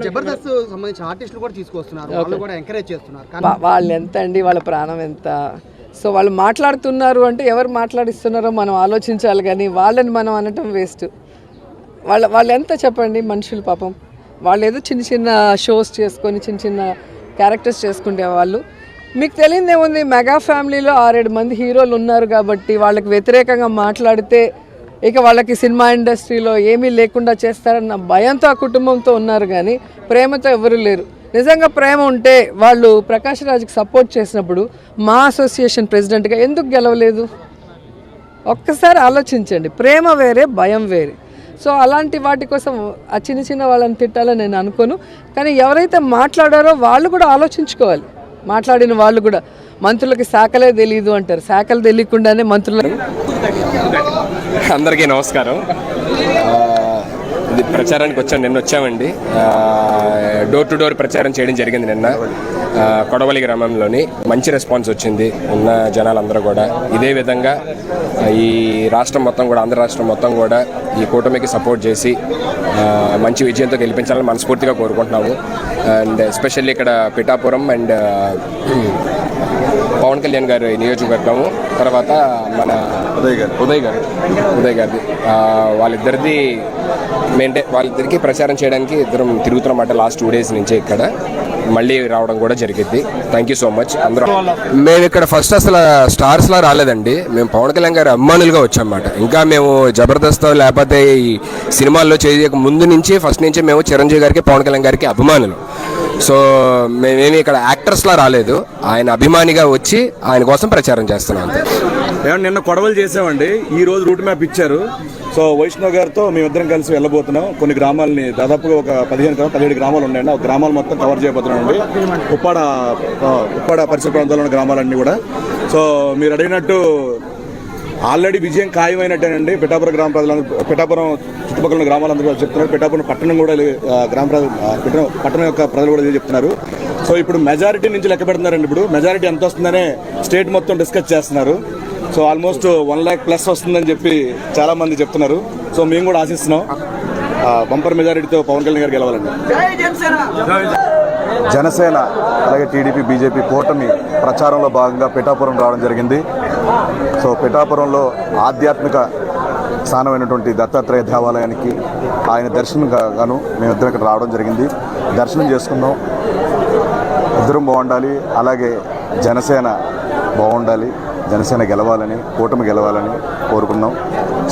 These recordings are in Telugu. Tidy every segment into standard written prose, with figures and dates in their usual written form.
జబర్దస్త్ సంబంధించిన ఆర్టిస్టులు కూడా తీసుకొస్తున్నారు, వాళ్ళు కూడా ఎంకరేజ్ చేస్తున్నారు. వాళ్ళు ఎంత అండి, వాళ్ళ ప్రాణం ఎంత. సో వాళ్ళు మాట్లాడుతున్నారు అంటే ఎవరు మాట్లాడిస్తున్నారో మనం ఆలోచించాలి, కానీ వాళ్ళని మనం అనటం వేస్ట్. వాళ్ళు ఎంత చెప్పండి మనుషులు పాపం. వాళ్ళు ఏదో చిన్న చిన్న షోస్ చేసుకొని చిన్న చిన్న క్యారెక్టర్స్ చేసుకుంటే వాళ్ళు. మీకు తెలియదేముంది, మెగా ఫ్యామిలీలో 6-7 మంది హీరోలు ఉన్నారు కాబట్టి వాళ్ళకి వ్యతిరేకంగా మాట్లాడితే ఇక వాళ్ళకి సినిమా ఇండస్ట్రీలో ఏమీ లేకుండా చేస్తారన్న భయంతో ఆ కుటుంబంతో ఉన్నారు, కానీ ప్రేమతో ఎవరు లేరు. నిజంగా ప్రేమ ఉంటే వాళ్ళు ప్రకాష్ రాజ్కి సపోర్ట్ చేసినప్పుడు మా అసోసియేషన్ ప్రెసిడెంట్గా ఎందుకు గెలవలేదు? ఒక్కసారి ఆలోచించండి. ప్రేమ వేరే, భయం వేరే. సో అలాంటి వాటి కోసం ఆ చిన్న చిన్న వాళ్ళని తిట్టాలని నేను అనుకోను. కానీ ఎవరైతే మాట్లాడారో వాళ్ళు కూడా ఆలోచించుకోవాలి. మాట్లాడిన వాళ్ళు కూడా, మంత్రులకి శాఖలే తెలియదు అంటారు, శాఖలు తెలియకుండానే మంత్రులు. అందరికీ నమస్కారం. ఇది ప్రచారానికి నిన్న వచ్చామండి. డోర్ టు డోర్ ప్రచారం చేయడం జరిగింది నిన్న కొడవలి గ్రామంలోని. మంచి రెస్పాన్స్ వచ్చింది ఉన్న జనాలందరూ కూడా. ఇదే విధంగా ఈ రాష్ట్రం మొత్తం కూడా, ఆంధ్ర రాష్ట్రం మొత్తం కూడా ఈ కూటమికి సపోర్ట్ చేసి మంచి విజయంతో గెలిపించాలని మనస్ఫూర్తిగా కోరుకుంటున్నాము. అండ్ ఎస్పెషల్లీ ఇక్కడ పిఠాపురం అండ్ పవన్ కళ్యాణ్ గారి నియోజకవర్గము, తర్వాత మన ఉదయ్ గారిది, వాళ్ళిద్దరిది వాళ్ళిద్దరికి ప్రచారం చేయడానికి ఇద్దరం తిరుగుతున్నమాట లాస్ట్ 2 days నుంచి. ఇక్కడ మళ్ళీ రావడం కూడా జరిగింది. Thank you so much. అందరూ మేము ఇక్కడ ఫస్ట్ అసలు స్టార్స్లా రాలేదండి, మేము పవన్ కళ్యాణ్ గారి అభిమానులుగా వచ్చామన్నమాట. ఇంకా మేము జబర్దస్త్ లేకపోతే ఈ సినిమాల్లో చేయక ముందు నుంచి ఫస్ట్ నుంచి మేము చిరంజీవి గారికి, పవన్ కళ్యాణ్ గారికి అభిమానులు. సో మేమేమి ఇక్కడ యాక్టర్స్లా రాలేదు, ఆయన అభిమానిగా వచ్చి ఆయన కోసం ప్రచారం చేస్తున్నాం అంతే. నిన్న కొడవలు చేసామండి, ఈ రోజు రూట్ మ్యాప్ ఇచ్చారు. సో వైష్ణవ్ గారితో మేమిద్దరం కలిసి వెళ్ళబోతున్నాం. కొన్ని గ్రామాలని, దాదాపుగా ఒక 17 గ్రామాలు ఉన్నాయండి. ఆ గ్రామాలు మొత్తం కవర్ చేయబోతున్నామండి. ఉప్పాడ పరిసర ప్రాంతాల్లో ఉన్న గ్రామాలన్నీ కూడా. సో మీరు అడిగినట్టు ఆల్రెడీ విజయం ఖాయమైనట్టేనండి. పిఠాపురం గ్రామ ప్రజలందరూ, పిఠాపురం చుట్టుపక్కల ఉన్న గ్రామాలందరూ కూడా చెప్తున్నారు. పిఠాపురం పట్టణం కూడా, పట్టణం యొక్క ప్రజలు కూడా చెప్తున్నారు. సో ఇప్పుడు మెజారిటీ నుంచి లెక్క పెడుతున్నారండి. ఇప్పుడు మెజారిటీ ఎంత వస్తుందనే స్టేట్ మొత్తం డిస్కస్ చేస్తున్నారు. సో ఆల్మోస్ట్ 1 lakh ప్లస్ వస్తుందని చెప్పి చాలా మంది చెప్తున్నారు. సో మేము కూడా ఆశిస్తున్నాం బంపర్ మెజారిటీతో పవన్ కళ్యాణ్ గారు గెలవాలండి. జనసేన అలాగే టీడీపీ, బీజేపీ కూటమి ప్రచారంలో భాగంగా పిఠాపురం రావడం జరిగింది. సో పిఠాపురంలో ఆధ్యాత్మిక స్థానమైనటువంటి దత్తాత్రేయ దేవాలయానికి ఆయన దర్శనం గాను మేమిద్దరం ఇక్కడ రావడం జరిగింది. దర్శనం చేసుకున్నాం. ఇద్దరం బాగుండాలి, అలాగే జనసేన బాగుండాలి, జనసేన గెలవాలని, కూటమి గెలవాలని కోరుకున్నాం.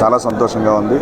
చాలా సంతోషంగా ఉంది.